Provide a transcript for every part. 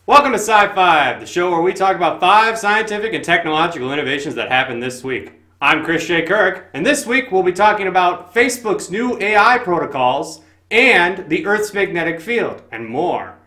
Welcome to Sci-Fi, the show where we talk about 5 scientific and technological innovations that happened this week. I'm Chris J. Kirk, and this week we'll be talking about Facebook's new AI protocols and the Earth's magnetic field, and more.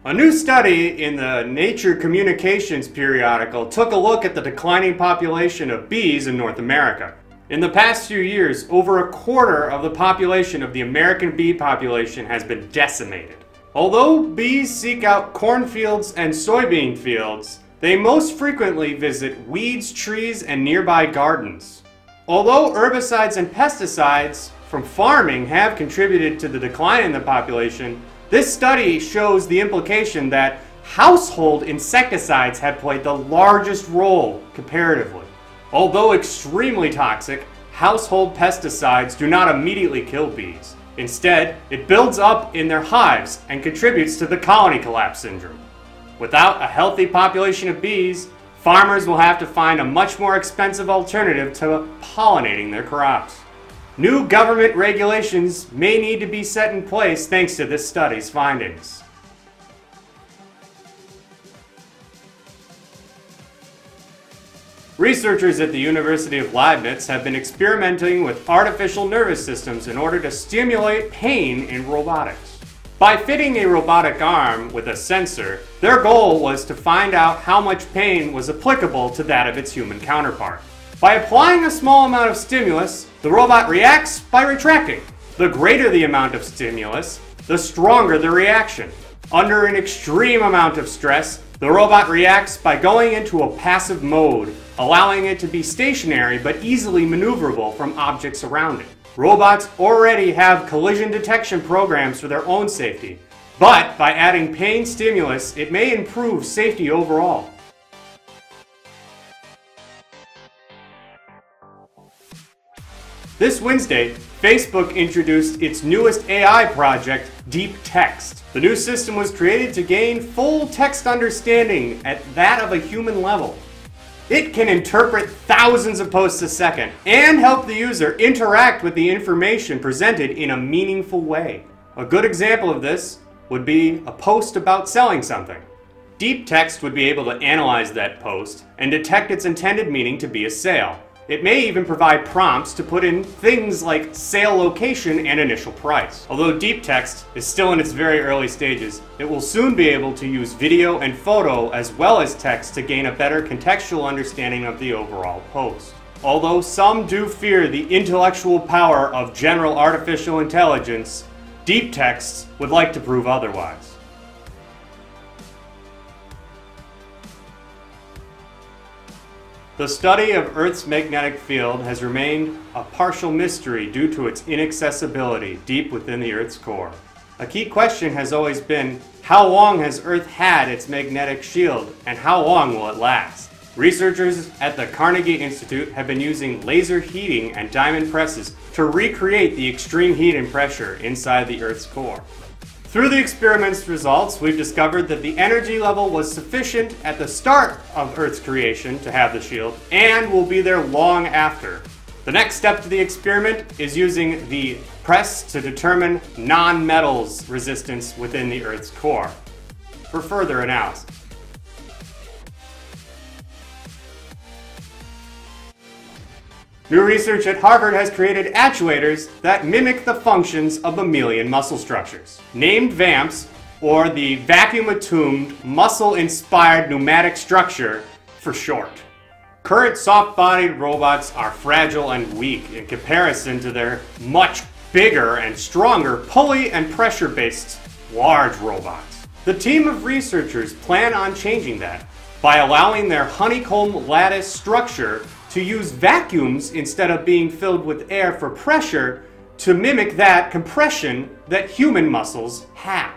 A new study in the Nature Communications periodical took a look at the declining population of bees in North America. In the past few years, over a quarter of the population of the American bee population has been decimated. Although bees seek out cornfields and soybean fields, they most frequently visit weeds, trees, and nearby gardens. Although herbicides and pesticides from farming have contributed to the decline in the population, this study shows the implication that household insecticides have played the largest role comparatively. Although extremely toxic, household pesticides do not immediately kill bees. Instead, it builds up in their hives and contributes to the colony collapse syndrome. Without a healthy population of bees, farmers will have to find a much more expensive alternative to pollinating their crops. New government regulations may need to be set in place thanks to this study's findings. Researchers at the University of Leibniz have been experimenting with artificial nervous systems in order to stimulate pain in robotics. By fitting a robotic arm with a sensor, their goal was to find out how much pain was applicable to that of its human counterpart. By applying a small amount of stimulus, the robot reacts by retracting. The greater the amount of stimulus, the stronger the reaction. Under an extreme amount of stress, the robot reacts by going into a passive mode, allowing it to be stationary but easily maneuverable from objects around it. Robots already have collision detection programs for their own safety, but by adding pain stimulus, it may improve safety overall. This Wednesday, Facebook introduced its newest AI project, Deep Text. The new system was created to gain full text understanding at that of a human level. It can interpret thousands of posts a second and help the user interact with the information presented in a meaningful way. A good example of this would be a post about selling something. Deep Text would be able to analyze that post and detect its intended meaning to be a sale. It may even provide prompts to put in things like sale location and initial price. Although Deep Text is still in its very early stages, it will soon be able to use video and photo as well as text to gain a better contextual understanding of the overall post. Although some do fear the intellectual power of general artificial intelligence, Deep Text would like to prove otherwise. The study of Earth's magnetic field has remained a partial mystery due to its inaccessibility deep within the Earth's core. A key question has always been, how long has Earth had its magnetic shield, and how long will it last? Researchers at the Carnegie Institute have been using laser heating and diamond presses to recreate the extreme heat and pressure inside the Earth's core. Through the experiment's results, we've discovered that the energy level was sufficient at the start of Earth's creation to have the shield, and will be there long after. The next step to the experiment is using the press to determine non-metals resistance within the Earth's core for further analysis. New research at Harvard has created actuators that mimic the functions of mammalian muscle structures. Named VAMPs, or the Vacuum-Attuned Muscle-Inspired Pneumatic Structure for short. Current soft-bodied robots are fragile and weak in comparison to their much bigger and stronger pulley and pressure-based large robots. The team of researchers plan on changing that by allowing their honeycomb lattice structure to use vacuums instead of being filled with air for pressure to mimic that compression that human muscles have.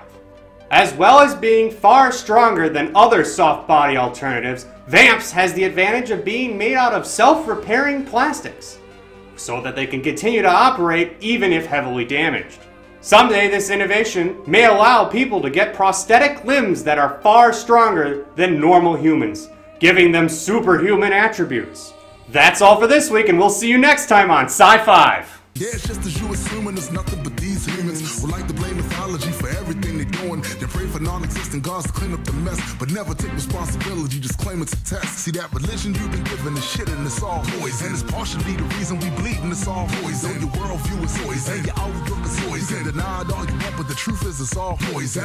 As well as being far stronger than other soft body alternatives, VAMPs has the advantage of being made out of self-repairing plastics, so that they can continue to operate even if heavily damaged. Someday this innovation may allow people to get prosthetic limbs that are far stronger than normal humans, giving them superhuman attributes. That's all for this week, and we'll see you next time on Sci-Fi. Yeah, it's just as you assuming it's nothing but these humans would like to blame mythology for everything they're doing. They pray for non-existent gods to clean up the mess, but never take responsibility, just claim it's a test. See, that religion you've been given is shit and it's all poison. And it's partially the reason we bleed and it's all poison. Your worldview is poison, your outlook is poison. You can deny it all you want, but the truth is it's all poison.